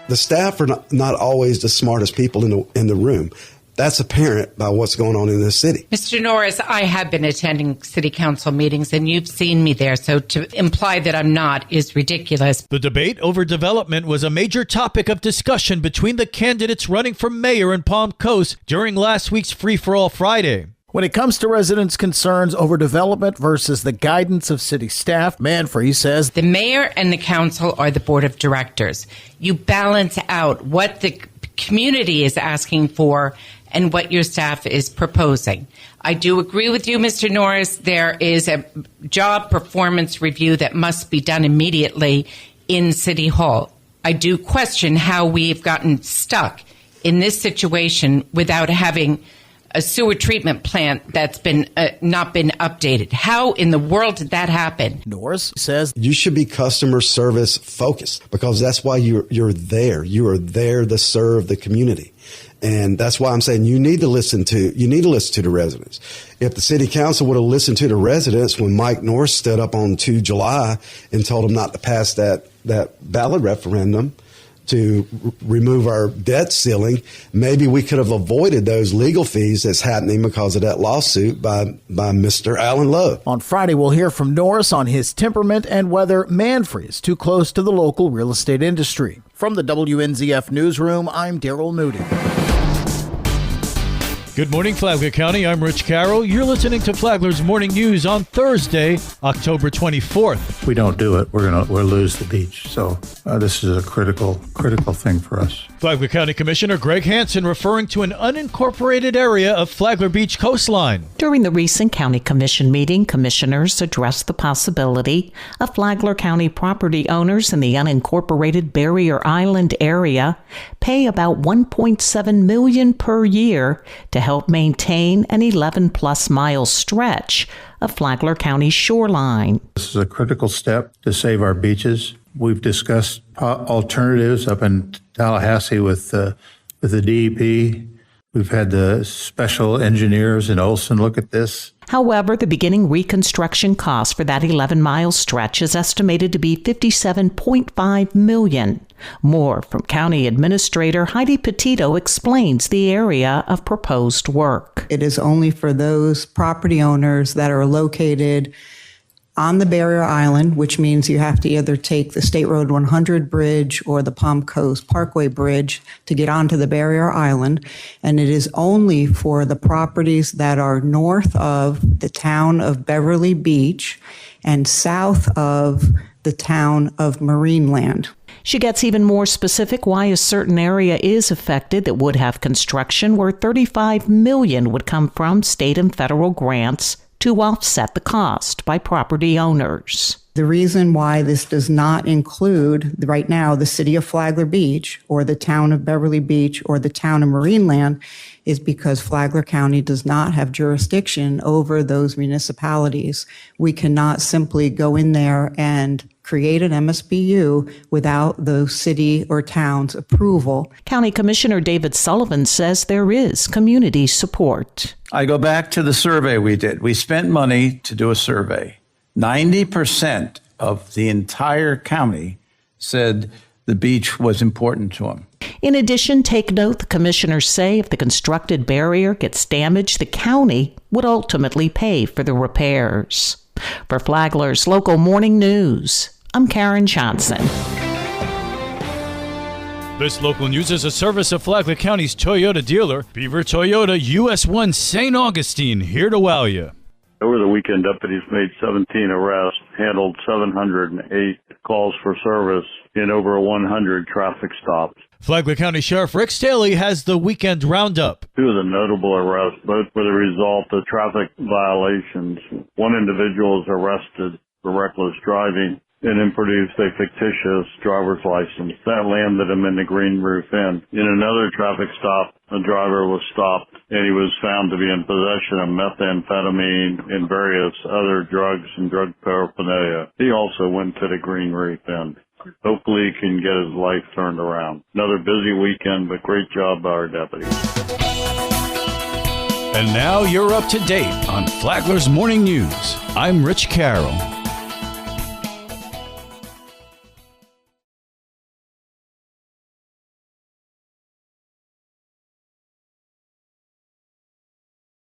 The staff are not always the smartest people in the room. That's apparent by what's going on in this city. Mr. Norris, I have been attending city council meetings, and you've seen me there, so to imply that I'm not is ridiculous. The debate over development was a major topic of discussion between the candidates running for mayor in Palm Coast during last week's Free-for-All Friday. When it comes to residents' concerns over development versus the guidance of city staff, Manfrey says the mayor and the council are the board of directors. You balance out what the community is asking for and what your staff is proposing. I do agree with you, Mr. Norris. There is a job performance review that must be done immediately in City Hall. I do question how we've gotten stuck in this situation without having a sewer treatment plant that's been not been updated. How in the world did that happen? Norris says you should be customer service focused because that's why you're there. You are there to serve the community. And that's why I'm saying you need to listen to the residents. If the city council would have listened to the residents when Mike Norris stood up on 2 July and told them not to pass that ballot referendum to remove our debt ceiling, maybe we could have avoided those legal fees that's happening because of that lawsuit by Mr. Alan Lowe. On Friday, we'll hear from Norris on his temperament and whether Manfrey is too close to the local real estate industry. From the WNZF Newsroom, I'm Daryl Moody. Good morning, Flagler County. I'm Rich Carroll. You're listening to Flagler's Morning News on Thursday, October 24th. If we don't do it, we'll lose the beach. So this is a critical thing for us. Flagler County Commissioner Greg Hansen referring to an unincorporated area of Flagler Beach coastline. During the recent County Commission meeting, commissioners addressed the possibility of Flagler County property owners in the unincorporated Barrier Island area pay about $1.7 million per year to help maintain an 11-plus mile stretch of Flagler County shoreline. This is a critical step to save our beaches. We've discussed alternatives up in Tallahassee with the DEP. We've had the special engineers in Olson look at this. However, the beginning reconstruction cost for that 11-mile stretch is estimated to be $57.5 million. More from County Administrator Heidi Petito explains the area of proposed work. It is only for those property owners that are located on the Barrier Island, which means you have to either take the State Road 100 bridge or the Palm Coast Parkway bridge to get onto the Barrier Island. And it is only for the properties that are north of the town of Beverly Beach and south of the town of Marineland. She gets even more specific why a certain area is affected that would have construction where $35 million would come from state and federal grants to offset the cost by property owners. The reason why this does not include, right now, the city of Flagler Beach or the town of Beverly Beach or the town of Marineland is because Flagler County does not have jurisdiction over those municipalities. We cannot simply go in there and create an MSBU without the city or town's approval. County Commissioner David Sullivan says there is community support. I go back to the survey we did. We spent money to do a survey. 90% of the entire county said the beach was important to them. In addition, take note, the commissioners say if the constructed barrier gets damaged, the county would ultimately pay for the repairs. For Flagler's Local Morning News, I'm Karen Johnson. This local news is a service of Flagler County's Toyota dealer, Beaver Toyota US 1 St. Augustine, here to wow you. Over the weekend, deputies made 17 arrests, handled 708 calls for service in over 100 traffic stops. Flagler County Sheriff Rick Staley has the weekend roundup. Two of the notable arrests, both were the result of traffic violations. One individual was arrested for reckless driving and then produced a fictitious driver's license. That landed him in the Green Roof Inn. In another traffic stop, a driver was stopped and he was found to be in possession of methamphetamine and various other drugs and drug paraphernalia. He also went to the Green Roof Inn. Hopefully he can get his life turned around. Another busy weekend, but great job by our deputies. And now you're up to date on Flagler's Morning News. I'm Rich Carroll.